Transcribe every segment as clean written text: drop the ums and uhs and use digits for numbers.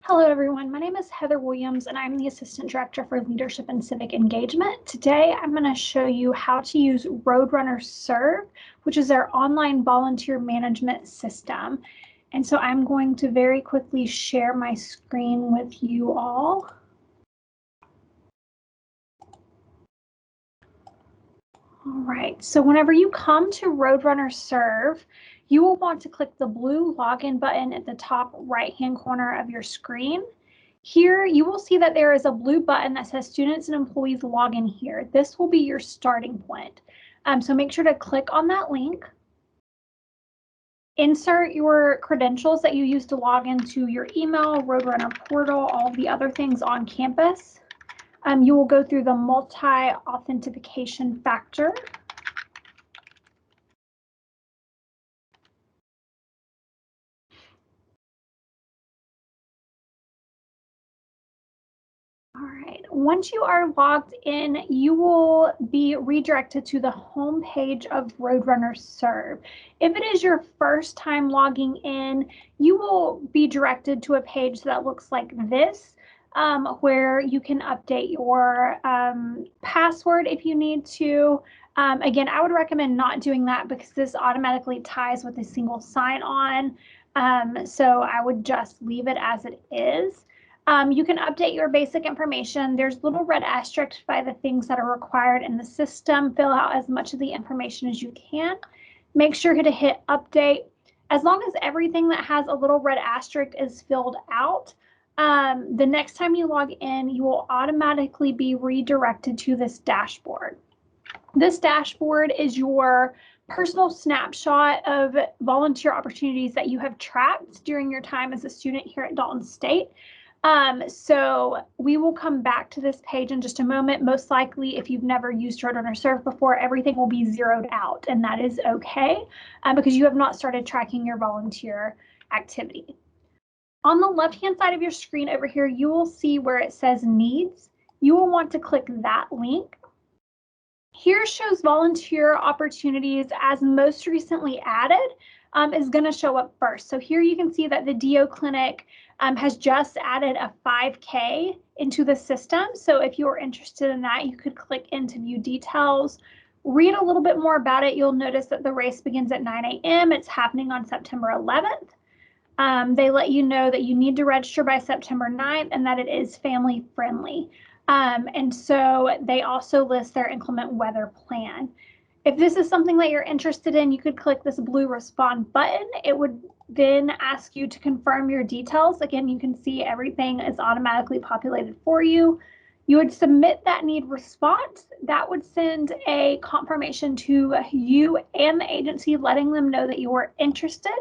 Hello, everyone. My name is Heather Williams, and I'm the Assistant Director for Leadership and Civic Engagement. Today, I'm going to show you how to use RoadrunnerServe, which is our online volunteer management system. And so I'm going to very quickly share my screen with you all. All right, so whenever you come to RoadrunnerServe, you will want to click the blue login button at the top right-hand corner of your screen. Here, you will see that there is a blue button that says Students and Employees Log In here. This will be your starting point. So make sure to click on that link. Insert your credentials that you use to log into your email, Roadrunner portal, all the other things on campus. You will go through the multi-authentication factor. All right, once you are logged in, you will be redirected to the home page of RoadrunnerServe. If it is your first time logging in, you will be directed to a page that looks like this, where you can update your password if you need to. Again, I would recommend not doing that because this automatically ties with a single sign-on. So I would just leave it as it is. You can update your basic information. There's little red asterisks by the things that are required in the system. Fill out as much of the information as you can. Make sure to hit update. As long as everything that has a little red asterisk is filled out, the next time you log in, you will automatically be redirected to this dashboard. This dashboard is your personal snapshot of volunteer opportunities that you have tracked during your time as a student here at Dalton State. So we will come back to this page in just a moment. Most likely, if you've never used RoadrunnerServe before, everything will be zeroed out, and that is okay because you have not started tracking your volunteer activity. On the left-hand side of your screen over here, you will see where it says Needs. You will want to click that link. Here shows volunteer opportunities as most recently added. Is going to show up first. So here you can see that the DO Clinic has just added a 5K into the system. So if you're interested in that, you could click into view details, read a little bit more about it. You'll notice that the race begins at 9 a.m. It's happening on September 11th. They let you know that you need to register by September 9th and that it is family friendly. And so they also list their inclement weather plan. If this is something that you're interested in, you could click this blue respond button. It would then ask you to confirm your details. Again, you can see everything is automatically populated for you. You would submit that need response. That would send a confirmation to you and the agency, letting them know that you are interested.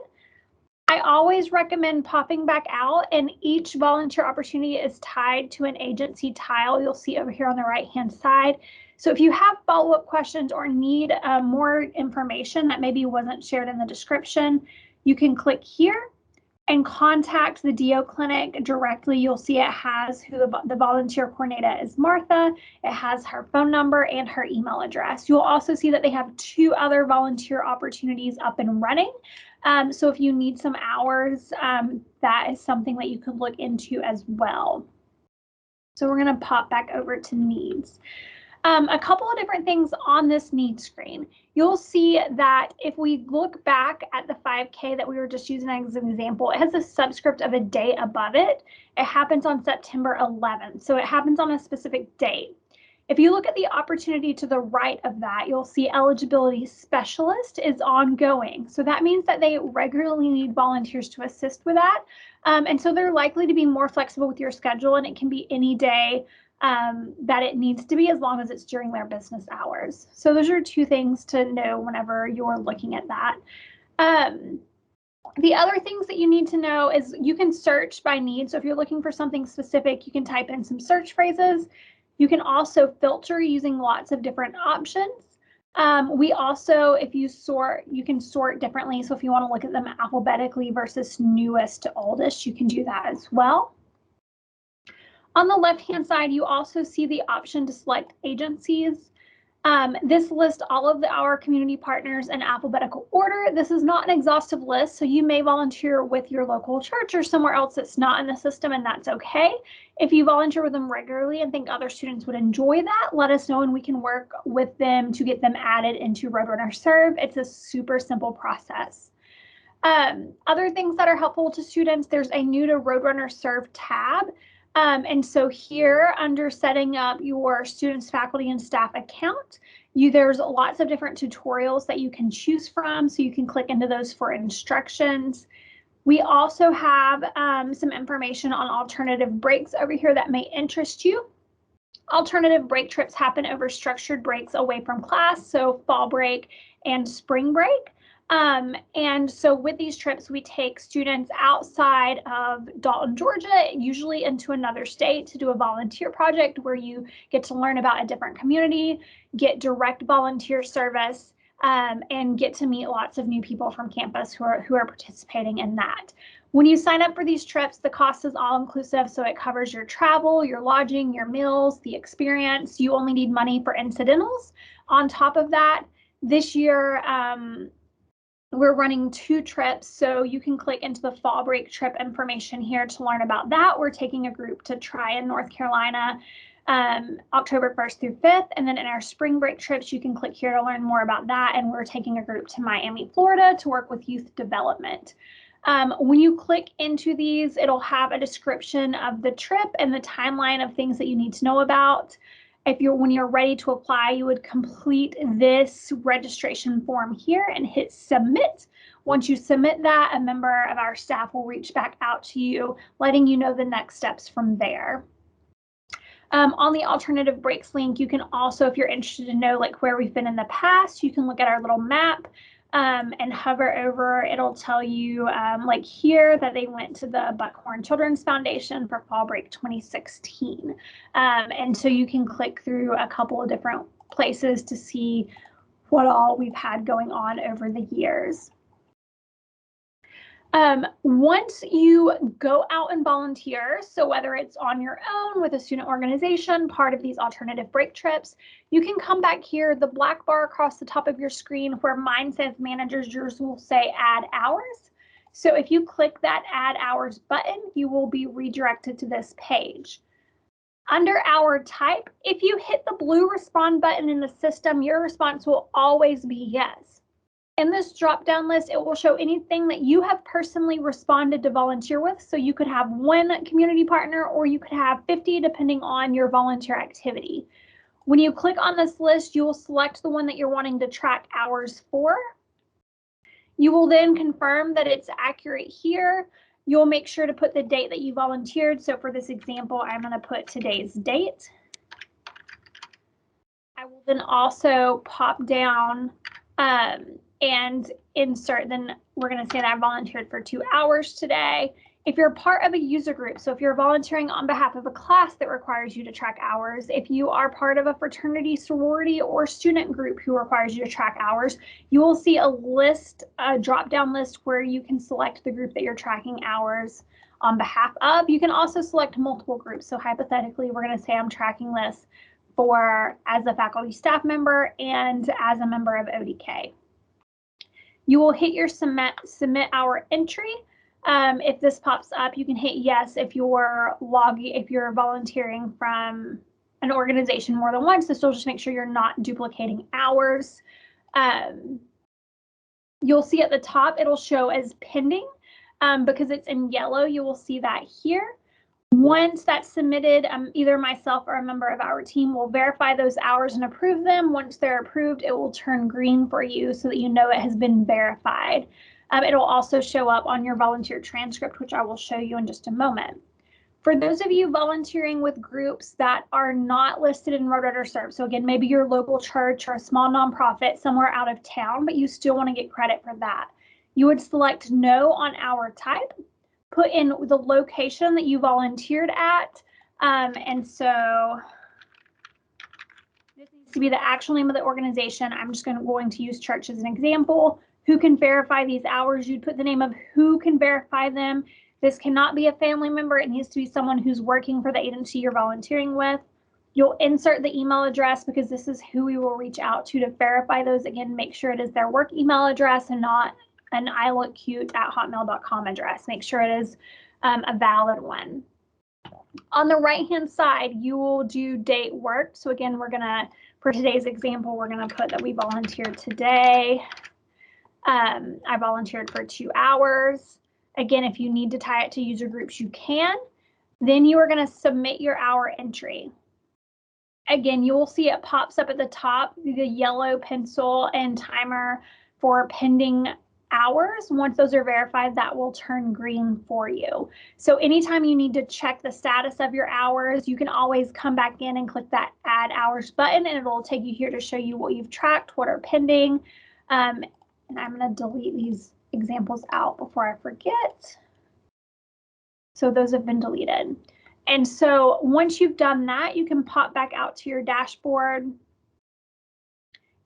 I always recommend popping back out, and each volunteer opportunity is tied to an agency tile you'll see over here on the right-hand side. So if you have follow-up questions or need more information that maybe wasn't shared in the description, you can click here and contact the DO Clinic directly. You'll see it has who the volunteer coordinator is, Martha. It has her phone number and her email address. You'll also see that they have 2 other volunteer opportunities up and running. So if you need some hours, that is something that you could look into as well. So we're going to pop back over to needs. A couple of different things on this needs screen. You'll see that if we look back at the 5K that we were just using as an example, it has a subscript of a day above it. It happens on September 11th, so it happens on a specific date. If you look at the opportunity to the right of that, you'll see eligibility specialist is ongoing. So that means that they regularly need volunteers to assist with that. And so they're likely to be more flexible with your schedule, and it can be any day that it needs to be as long as it's during their business hours. So those are 2 things to know whenever you're looking at that. The other things that you need to know is you can search by need. So if you're looking for something specific, you can type in some search phrases. You can also filter using lots of different options. We also, if you sort, you can sort differently. So if you want to look at them alphabetically versus newest to oldest, you can do that as well. On the left-hand side, you also see the option to select agencies. This lists all of our community partners in alphabetical order. This is not an exhaustive list, so you may volunteer with your local church or somewhere else that's not in the system, and that's okay. If you volunteer with them regularly and think other students would enjoy that, let us know and we can work with them to get them added into RoadrunnerServe. It's a super simple process. Other things that are helpful to students, there's a new to RoadrunnerServe tab. And so here under setting up your students, faculty, and staff account, there's lots of different tutorials that you can choose from, so you can click into those for instructions. We also have some information on alternative breaks over here that may interest you. Alternative break trips happen over structured breaks away from class, so fall break and spring break. And so with these trips, we take students outside of Dalton, Georgia, usually into another state to do a volunteer project where you get to learn about a different community, get direct volunteer service, and get to meet lots of new people from campus who are participating in that. When you sign up for these trips, the cost is all inclusive, so it covers your travel, your lodging, your meals, the experience. You only need money for incidentals. On top of that, this year, we're running 2 trips, so you can click into the fall break trip information here to learn about that. We're taking a group to Tryon, North Carolina, October 1st through 5th, and then in our spring break trips, you can click here to learn more about that, and we're taking a group to Miami, Florida to work with youth development. When you click into these, it'll have a description of the trip and the timeline of things that you need to know about. When you're ready to apply, you would complete this registration form here and hit submit. Once you submit that, a member of our staff will reach back out to you, letting you know the next steps from there. On the alternative breaks link, you can also, if you're interested to know like where we've been in the past, you can look at our little map and hover over. It'll tell you like here that they went to the Buckhorn Children's Foundation for Fall Break 2016. And so you can click through a couple of different places to see what all we've had going on over the years. Once you go out and volunteer, so whether it's on your own with a student organization, part of these alternative break trips, you can come back here, the black bar across the top of your screen where mine says managers, yours will say add hours. So if you click that add hours button, you will be redirected to this page. Under hour type, if you hit the blue respond button in the system, your response will always be yes. In this drop-down list, it will show anything that you have personally responded to volunteer with. So you could have 1 community partner or you could have 50 depending on your volunteer activity. When you click on this list, you will select the one that you're wanting to track hours for. You will then confirm that it's accurate here. You'll make sure to put the date that you volunteered. So for this example, I'm going to put today's date. I will then also pop down and insert, then we're going to say that I volunteered for 2 hours today. If you're part of a user group, so if you're volunteering on behalf of a class that requires you to track hours, if you are part of a fraternity, sorority, or student group who requires you to track hours, you will see a list, a drop-down list where you can select the group that you're tracking hours on behalf of. You can also select multiple groups. So hypothetically, we're going to say I'm tracking this as a faculty staff member and as a member of ODK. You will hit your submit hour entry. If this pops up, you can hit yes if you're volunteering from an organization more than once. This will just make sure you're not duplicating hours. You'll see at the top, it'll show as pending because it's in yellow. You will see that here. Once that's submitted, either myself or a member of our team will verify those hours and approve them. Once they're approved, it will turn green for you so that you know it has been verified. It'll also show up on your volunteer transcript, which I will show you in just a moment. For those of you volunteering with groups that are not listed in RoadrunnerServe, so again, maybe your local church or a small nonprofit somewhere out of town, but you still want to get credit for that, you would select no on hour type. Put in the location that you volunteered at. And so this needs to be the actual name of the organization. I'm just going to use church as an example. Who can verify these hours? You'd put the name of who can verify them. This cannot be a family member. It needs to be someone who's working for the agency you're volunteering with. You'll insert the email address because this is who we will reach out to verify those. Again, make sure it is their work email address and not an ilookcute@hotmail.com address. Make sure it is a valid one. On the right-hand side, you will do date worked. So again, for today's example, we're gonna put that we volunteered today. I volunteered for 2 hours. Again, if you need to tie it to user groups, you can. Then you are gonna submit your hour entry. Again, you will see it pops up at the top, the yellow pencil and timer for pending hours. Once those are verified, that will turn green for you. So anytime you need to check the status of your hours, you can always come back in and click that add hours button, and it'll take you here to show you what you've tracked, what are pending. And I'm going to delete these examples out before I forget. So those have been deleted. And so once you've done that, you can pop back out to your dashboard.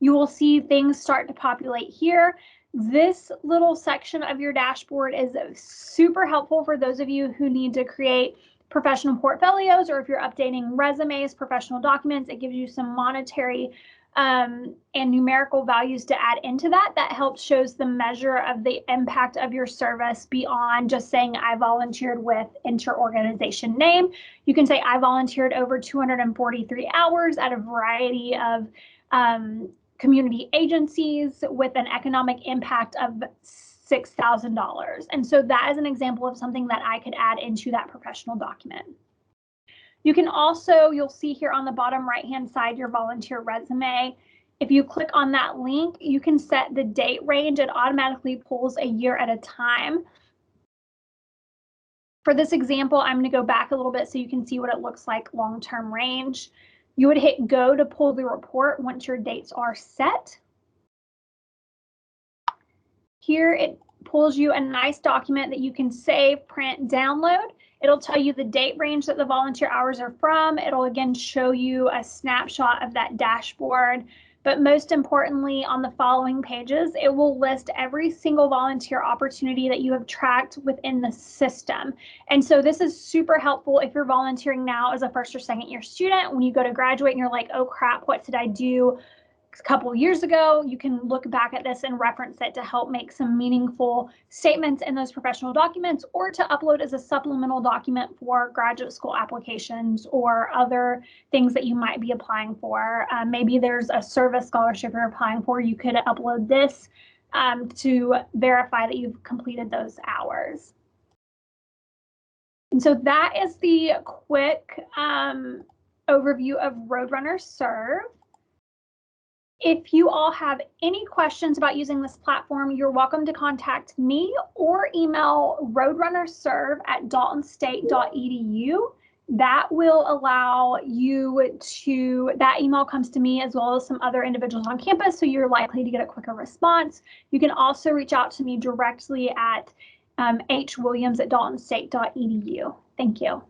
You will see things start to populate here. This little section of your dashboard is super helpful for those of you who need to create professional portfolios, or if you're updating resumes, professional documents. It gives you some monetary and numerical values to add into that. That helps shows the measure of the impact of your service beyond just saying I volunteered with enter organization name. You can say I volunteered over 243 hours at a variety of community agencies with an economic impact of $6,000. And so that is an example of something that I could add into that professional document. You can also, you'll see here on the bottom right-hand side, your volunteer resume. If you click on that link, you can set the date range. It automatically pulls a year at a time. For this example, I'm going to go back a little bit so you can see what it looks like long-term range. You would hit go to pull the report once your dates are set. Here it pulls you a nice document that you can save, print, download. It'll tell you the date range that the volunteer hours are from. It'll again show you a snapshot of that dashboard. But most importantly, on the following pages, it will list every single volunteer opportunity that you have tracked within the system. And so this is super helpful if you're volunteering now as a first or second year student. When you go to graduate and you're like, oh crap, what did I do a couple years ago? You can look back at this and reference it to help make some meaningful statements in those professional documents, or to upload as a supplemental document for graduate school applications or other things that you might be applying for. Maybe there's a service scholarship you're applying for. You could upload this to verify that you've completed those hours. And so that is the quick overview of RoadrunnerServe. If you all have any questions about using this platform, you're welcome to contact me or email roadrunnersserve@daltonstate.edu. That will allow you to, that email comes to me as well as some other individuals on campus, so you're likely to get a quicker response. You can also reach out to me directly at hwilliams@daltonstate.edu. Thank you.